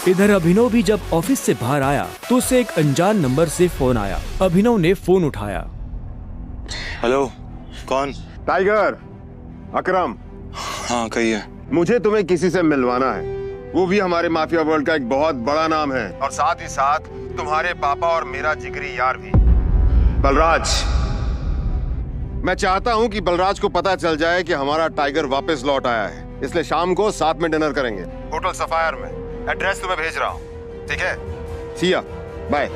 इधर अभिनव भी जब ऑफिस से बाहर आया तो उसे एक अनजान नंबर से फोन आया। अभिनव ने फोन उठाया। हेलो, कौन? टाइगर, अकरम। हाँ कहिए। मुझे तुम्हें किसी से मिलवाना है, वो भी हमारे माफिया वर्ल्ड का एक बहुत बड़ा नाम है, और साथ ही साथ तुम्हारे पापा और मेरा जिगरी यार भी, बलराज। मैं चाहता हूँ कि बलराज को पता चल जाए कि हमारा टाइगर वापस लौट आया है, इसलिए शाम को साथ में डिनर करेंगे होटल सफायर में। एड्रेस तुम्हें भेज रहा हूँ, ठीक है? सिया, बाय।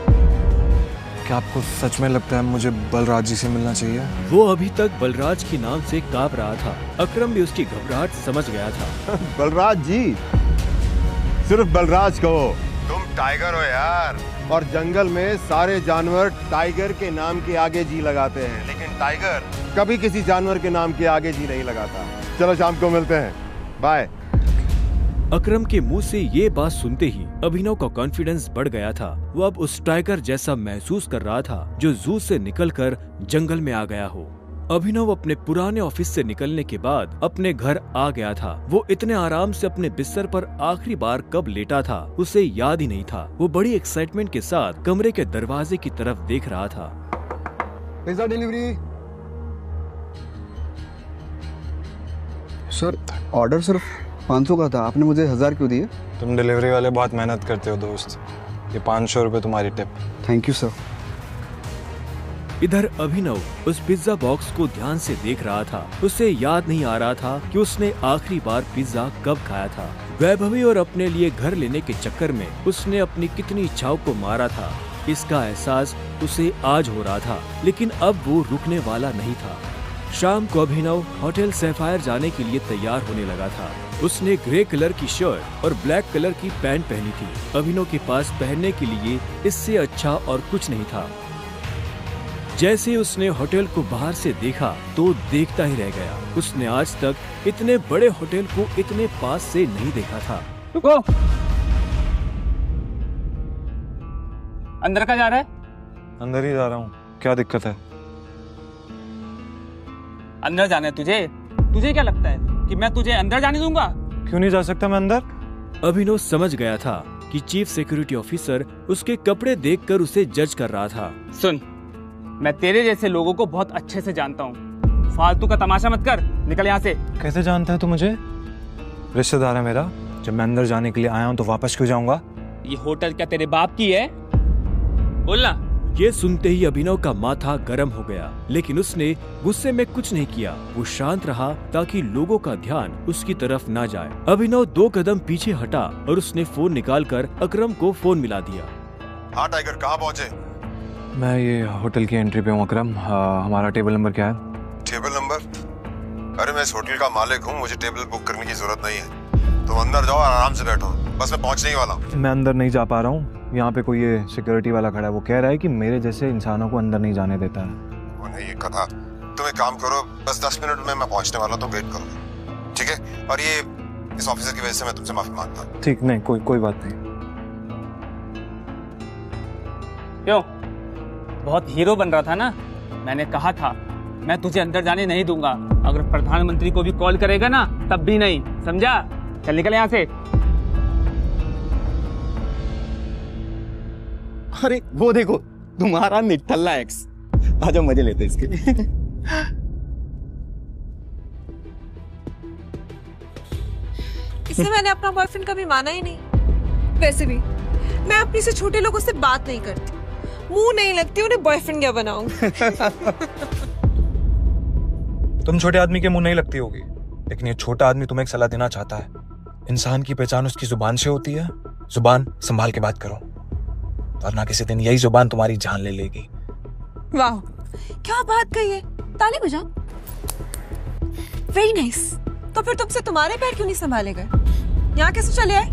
क्या आपको सच में लगता है मुझे बलराज जी से मिलना चाहिए? वो अभी तक बलराज के नाम से कांप रहा था। अकरम भी उसकी घबराहट समझ गया था। बलराज जी, सिर्फ बलराज कहो। तुम टाइगर हो यार, और जंगल में सारे जानवर टाइगर के नाम के आगे जी लगाते हैं, लेकिन टाइगर कभी किसी जानवर के नाम के आगे जी नहीं लगाता। चलो शाम को मिलते हैं, बाय। अकरम के मुंह से ये बात सुनते ही अभिनव का कॉन्फिडेंस बढ़ गया था। वो अब उस टाइगर जैसा महसूस कर रहा था जो जू से निकलकर जंगल में आ गया हो। अभिनव अपने पुराने ऑफिस से निकलने के बाद अपने घर आ गया था। वो इतने आराम से अपने बिस्तर पर आखिरी बार कब लेटा था उसे याद ही नहीं था। वो बड़ी एक्साइटमेंट के साथ कमरे के दरवाजे की तरफ देख रहा था। Pizza delivery. सर, ऑर्डर सिर्फ 500 का था, आपने मुझे 1000 क्यों दिए? तुम डिलीवरी वाले बहुत मेहनत करते हो दोस्त, ये 500 रुपए तुम्हारी टिप। Thank you sir. इधर अभिनव उस पिज्जा बॉक्स को ध्यान से देख रहा था। उसे याद नहीं आ रहा था कि उसने आखिरी बार पिज्जा कब खाया था। वैभवी और अपने लिए घर लेने के चक्कर में उसने अपनी कितनी इच्छाओं को मारा था, इसका एहसास उसे आज हो रहा था, लेकिन अब वो रुकने वाला नहीं था। शाम को अभिनव होटल सैफायर जाने के लिए तैयार होने लगा था। उसने ग्रे कलर की शर्ट और ब्लैक कलर की पैंट पहनी थी। अभिनव के पास पहनने के लिए इससे अच्छा और कुछ नहीं था। जैसे उसने होटल को बाहर से देखा तो देखता ही रह गया। उसने आज तक इतने बड़े होटल को इतने पास से नहीं देखा था। रुको, अंदर का जा रहा है? अंदर ही जा रहा हूँ, क्या दिक्कत है? अंदर जाना है तुझे? तुझे क्या लगता है कि मैं तुझे अंदर जाने दूंगा? क्यों नहीं जा सकता मैं अंदर? अभिनव समझ गया था कि चीफ सिक्योरिटी ऑफिसर उसके कपड़े देखकर उसे जज कर रहा था। सुन, मैं तेरे जैसे लोगों को बहुत अच्छे से जानता हूँ, फालतू का तमाशा मत कर, निकल यहाँ से। कैसे जानता है तू मुझे? रिश्तेदार है मेरा, जब मैं अंदर जाने के लिए आया हूँ तो वापस क्यों जाऊंगा? ये होटल क्या तेरे बाप की है? बोलना। ये सुनते ही अभिनव का माथा गर्म हो गया, लेकिन उसने गुस्से में कुछ नहीं किया। वो शांत रहा ताकि लोगों का ध्यान उसकी तरफ ना जाए। अभिनव 2 कदम पीछे हटा और उसने फोन निकालकर अकरम को फोन मिला दिया। हाँ टाइगर, कहाँ पहुँचे? मैं ये होटल की एंट्री पे हूँ अकरम। हमारा टेबल नंबर क्या है? Table number? अरे मैं इस होटल का मालिक हूँ, मुझे टेबल बुक करने की जरूरत नहीं है। तुम अंदर जाओ, आराम से बैठो, बस मैं पहुँचने ही वाला हूँ। मैं अंदर नहीं जा पा रहा हूँ, यहाँ पे कोई ये सिक्योरिटी वाला खड़ा है, वो कह रहा है कि मेरे जैसे इंसानों को अंदर नहीं जाने देता है। वो नहीं, ये कथा। तुम एक काम करो, बस 10 मिनट में मैं पहुँचने वाला हूँ, तुम वेट करो, ठीक है? और ये इस ऑफिसर की वजह से मैं तुमसे माफी मांगता हूँ। ठीक, नहीं कोई बात नहीं। क्यों, बहुत हीरो बन रहा था ना? मैंने कहा था मैं तुझे अंदर जाने नहीं दूंगा। अगर प्रधानमंत्री को भी कॉल करेगा ना तब भी नहीं, समझा? चल निकल यहाँ से। अरे वो देखो, तुम्हारा निठल्ला एक्स। आजा मजे लेते इसके। इससे मैंने अपना बॉयफ्रेंड कभी माना ही नहीं। वैसे भी मैं अपनी से छोटे लोगों से बात नहीं करती, मुंह नहीं लगती, उन्हें बॉयफ्रेंड क्या बनाऊंगी? तुम छोटे आदमी के मुंह नहीं लगती होगी, लेकिन ये छोटा आदमी तुम्हें एक सलाह देना चाहता है। इंसान की पहचान उसकी जुबान से होती है, जुबान संभाल के बात करो, वरना किसी दिन यही जुबान तुम्हारी जान ले लेगी। वाह, क्या बात कही है। ताली बजाओ। Very nice. तो फिर तुमसे तुम्हारे पैर क्यों नहीं संभाले गए? यहाँ कैसे चले आए?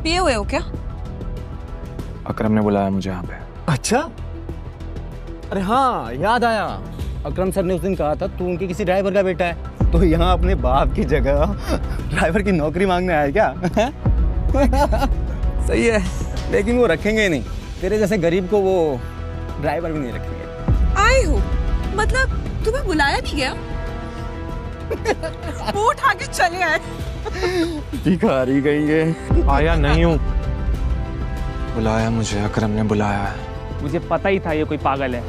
पिए हुए हो क्या? अकरम ने बुलाया मुझे यहाँ पे। अच्छा, अरे हाँ याद आया, अकरम सर ने उस दिन कहा था तू उनके किसी ड्राइवर का बेटा है, तो यहाँ अपने बाप की जगह ड्राइवर की नौकरी मांगने आया क्या? सही है, लेकिन वो रखेंगे नहीं, तेरे जैसे गरीब को वो ड्राइवर भी नहीं रखेंगे। आए हो मतलब तुम्हें बुलाया नहीं गया? वो उठा के चले आए। भिखारी कहेंगे। आया नहीं हूँ, बुलाया मुझे, अकरम ने बुलाया है। मुझे पता ही था ये कोई पागल है।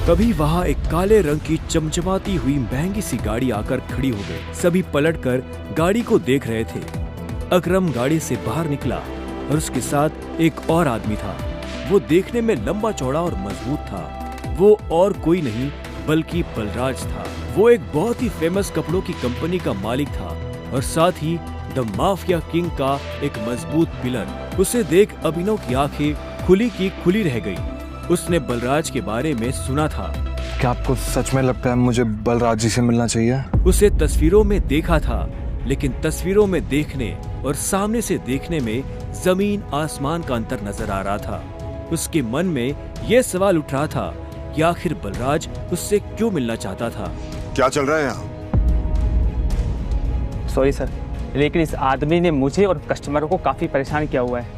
तभी वहाँ एक काले रंग की चमचमाती हुई महंगी सी गाड़ी आकर खड़ी हो गई। सभी पलटकर गाड़ी को देख रहे थे। अकरम गाड़ी से बाहर निकला और उसके साथ एक और आदमी था। वो देखने में लंबा चौड़ा और मजबूत था। वो और कोई नहीं बल्कि बलराज था। वो एक बहुत ही फेमस कपड़ों की कंपनी का मालिक था और साथ ही द माफिया किंग का एक मजबूत पिलर। उसे देख अभिनव की आंखें खुली की खुली रह गई। उसने बलराज के बारे में सुना था। क्या आपको सच में लगता है मुझे बलराज जी से मिलना चाहिए? उसे तस्वीरों में देखा था, लेकिन तस्वीरों में देखने और सामने से देखने में जमीन आसमान का अंतर नजर आ रहा था। उसके मन में यह सवाल उठ रहा था कि आखिर बलराज उससे क्यों मिलना चाहता था। क्या चल रहा है यहाँ? सॉरी सर, लेकिन इस आदमी ने मुझे और कस्टमरों को काफी परेशान किया हुआ है।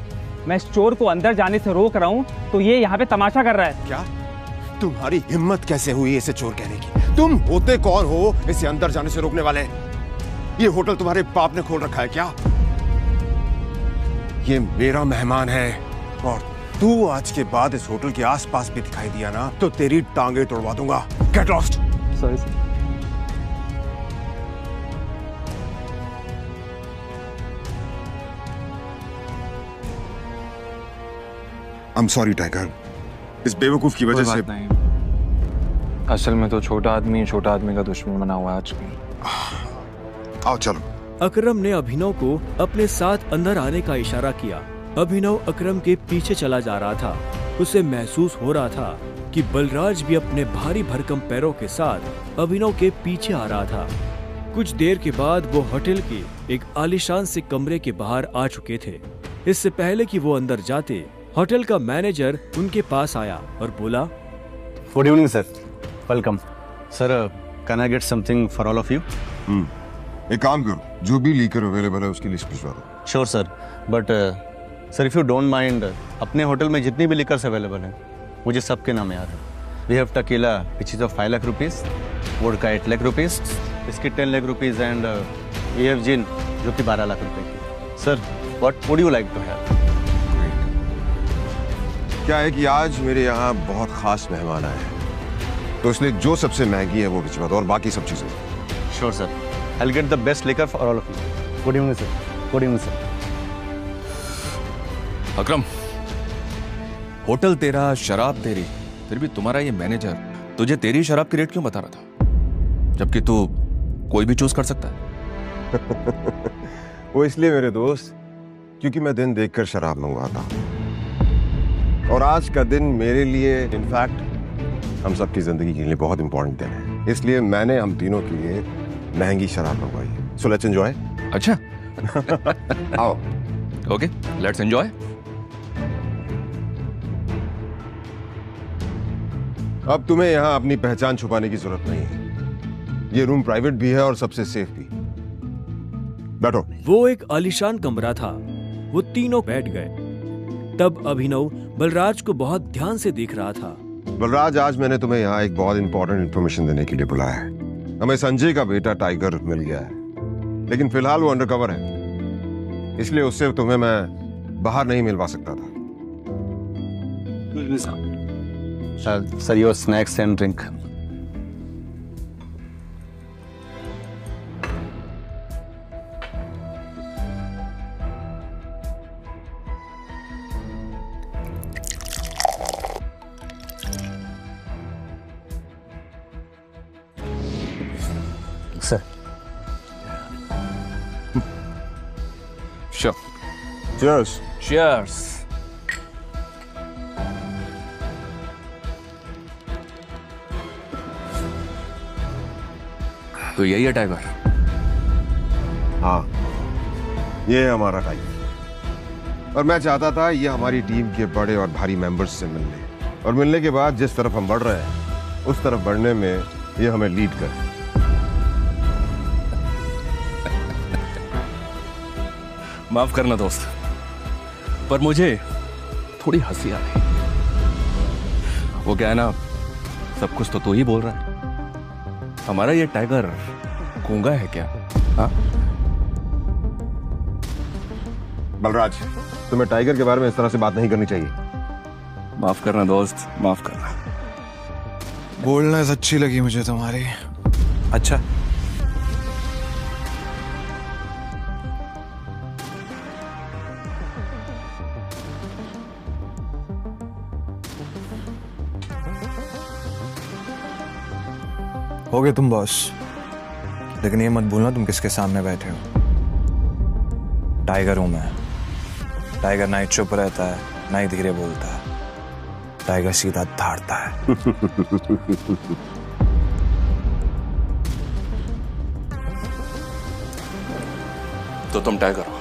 मैं स्टोर को अंदर जाने से रोक रहा हूँ तो ये यहाँ पे तमाशा कर रहा है। क्या तुम्हारी हिम्मत कैसे हुई इसे चोर कहने की? तुम होते कौन हो इसे अंदर जाने से रोकने वाले? ये होटल तुम्हारे बाप ने खोल रखा है क्या? ये मेरा मेहमान है और तू आज के बाद इस होटल के आसपास भी दिखाई दिया ना तो तेरी टांगे तोड़वा दूंगा। Get lost. Sorry sir. I am sorry tiger, इस बेवकूफ की वजह से। नहीं, असल में तो छोटा आदमी का दुश्मन बना हुआ है आजकल। आओ चलो। अकरम ने अभिनव को अपने साथ अंदर आने का इशारा किया। अभिनव अकरम के पीछे चला जा रहा था। उसे महसूस हो रहा था कि बलराज भी अपने भारी भरकम पैरों के साथ अभिनव के पीछे आ रहा था। कुछ देर के बाद वो होटल के एक आलीशान से कमरे के बाहर आ चुके थे। इससे पहले कि वो अंदर जाते, होटल का मैनेजर उनके पास आया और बोला, good evening sir, welcome sir, can I get something for all of you? एक काम करो, जो भी लीकर अवेलेबल है उसकी लिस्ट भिजवा दो। Sure sir, but sir if you don't mind, अपने होटल में जितनी भी लिकर्स अवेलेबल हैं मुझे सबके नाम याद है। We have tequila which is of 5 lakh rupees, vodka 8 lakh rupees, biscuit 10 lakh rupees and we have gin जो कि 12 लाख रुपए की। Sir what would you like to have? क्या है कि आज मेरे यहाँ बहुत खास मेहमान आए हैं, तो इसलिए जो सबसे महंगी है वो भिजवा दो और बाकी सब चीजें। Sure sir, I will get the best liquor for all of you. Good evening sir. Good evening sir. Akram, hotel तेरा, शराब तेरी, फिर भी तुम्हारा ये मैनेजर तुझे तेरी शराब की रेट क्यों बता रहा था, जबकि तू कोई भी चूज कर सकता है? वो इसलिए मेरे दोस्त, क्योंकि मैं दिन देखकर शराब मंगवाता हूँ और आज का दिन मेरे लिए, इनफैक्ट हम सबकी जिंदगी के लिए बहुत इंपॉर्टेंट दिन है। इसलिए मैंने हम तीनों के लिए महंगी शराब मंगवाई है। So let's enjoy. अच्छा। आओ। Okay, let's enjoy. अब तुम्हें यहाँ अपनी पहचान छुपाने की जरूरत नहीं है। ये रूम प्राइवेट भी है और सबसे सेफ भी। बैठो। वो एक आलीशान कमरा था। वो तीनों बैठ गए। तब अभिनव बलराज को बहुत ध्यान से देख रहा था। बलराज, आज मैंने तुम्हें यहाँ एक बहुत इंपॉर्टेंट इन्फॉर्मेशन देने के लिए बुलाया है। हमें संजय का बेटा टाइगर मिल गया है, लेकिन फिलहाल वो अंडरकवर है, इसलिए उससे तुम्हें मैं बाहर नहीं मिलवा सकता था। Sir your snacks and drink. Sir Sure. Cheers. Cheers. तो यही है टाइगर? हाँ, ये है हमारा टाइगर। और मैं चाहता था ये हमारी टीम के बड़े और भारी मेंबर्स से मिलने, और मिलने के बाद जिस तरफ हम बढ़ रहे हैं उस तरफ बढ़ने में ये हमें लीड करे। माफ करना दोस्त, पर मुझे थोड़ी हंसी आ रही। वो क्या है ना, सब कुछ तो तू ही बोल रहा है। हमारा ये टाइगर गूंगा है क्या? हाँ, बलराज, तुम्हें टाइगर के बारे में इस तरह से बात नहीं करनी चाहिए। माफ करना दोस्त, माफ करना। बोलनेस अच्छी लगी मुझे तुम्हारी। अच्छा, हो गए तुम बॉस, लेकिन ये मत भूलना तुम किसके सामने बैठे हो। टाइगर हूं मैं। टाइगर ना ही चुप रहता है, ना ही धीरे बोलता है। टाइगर सीधा धाड़ता है। तो तुम टाइगर हो,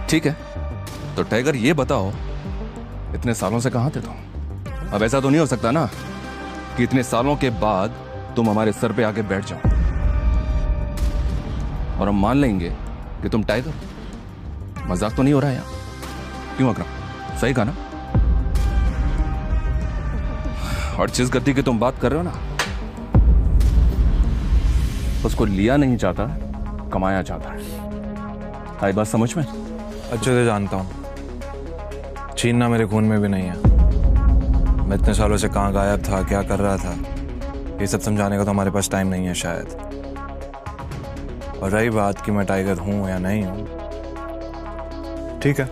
ठीक है। तो टाइगर ये बताओ, इतने सालों से कहां थे तुम? अब ऐसा तो नहीं हो सकता ना कि इतने सालों के बाद तुम हमारे सर पे आके बैठ जाओ और हम मान लेंगे कि तुम टाइगर हो। मजाक तो नहीं हो रहा है यार? क्यों अकरम, सही कहा ना? और जिस गति की तुम बात कर रहे हो ना, उसको लिया नहीं चाहता, कमाया चाहता है। आई बात समझ में? अच्छे से जानता हूं, छीनना मेरे खून में भी नहीं है। मैं इतने सालों से कहां गायब था, क्या कर रहा था, ये सब समझाने का तो हमारे पास टाइम नहीं है शायद। और रही बात कि मैं टाइगर हूं या नहीं हूं, ठीक है,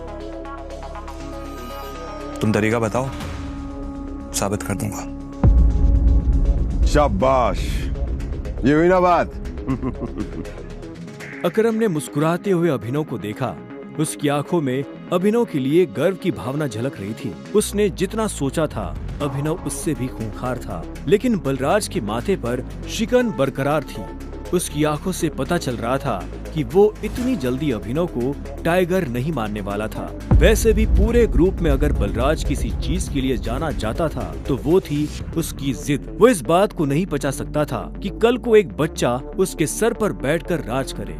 तुम तरीका बताओ, साबित कर दूंगा। शाबाश, ये हुई ना बात। अकरम ने मुस्कुराते हुए अभिनव को देखा। उसकी आंखों में अभिनव के लिए गर्व की भावना झलक रही थी। उसने जितना सोचा था, अभिनव उससे भी खूंखार था, लेकिन बलराज के माथे पर शिकन बरकरार थी। उसकी आंखों से पता चल रहा था कि वो इतनी जल्दी अभिनव को टाइगर नहीं मानने वाला था। वैसे भी पूरे ग्रुप में अगर बलराज किसी चीज के लिए जाना जाता था तो वो थी उसकी जिद। वो इस बात को नहीं पचा सकता था कि कल को एक बच्चा उसके सर पर बैठकर राज करे।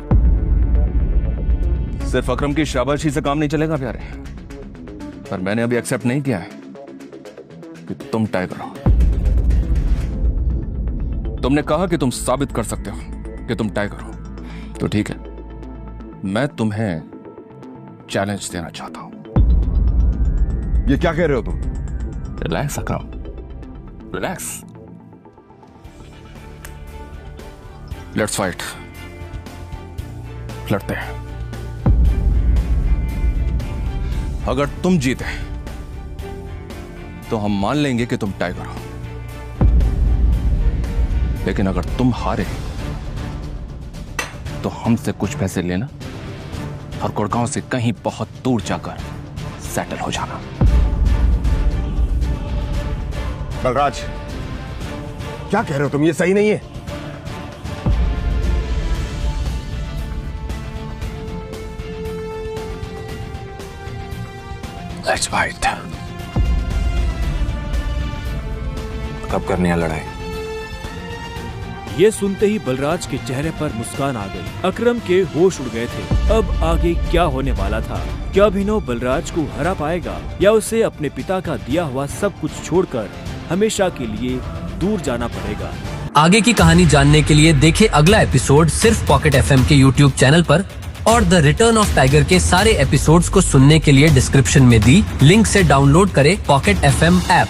सिर्फ अकरम की शाबाशी से काम नहीं चलेगा प्यारे, पर मैंने अभी एक्सेप्ट नहीं किया है कि तुम टाइगर हो। तुमने कहा कि तुम साबित कर सकते हो कि तुम टाइगर हो, तो ठीक है, मैं तुम्हें चैलेंज देना चाहता हूं। ये क्या कह रहे हो तुम? Relax Akram, relax. Let's fight, लड़ते हैं। अगर तुम जीते तो हम मान लेंगे कि तुम टाइगर हो, लेकिन अगर तुम हारे तो हमसे कुछ पैसे लेना और गुड़गांव से कहीं बहुत दूर जाकर सेटल हो जाना। बलराज, क्या कह रहे हो तुम? ये सही नहीं है। Let's fight. कब करनी है लड़ाई? ये सुनते ही बलराज के चेहरे पर मुस्कान आ गई। अकरम के होश उड़ गए थे। अब आगे क्या होने वाला था? क्या अभिनव बलराज को हरा पाएगा या उसे अपने पिता का दिया हुआ सब कुछ छोड़कर हमेशा के लिए दूर जाना पड़ेगा? आगे की कहानी जानने के लिए देखें अगला एपिसोड सिर्फ पॉकेट FM के YouTube चैनल पर, और द रिटर्न ऑफ टाइगर के सारे एपिसोड्स को सुनने के लिए डिस्क्रिप्शन में दी लिंक से डाउनलोड करें पॉकेट FM ऐप।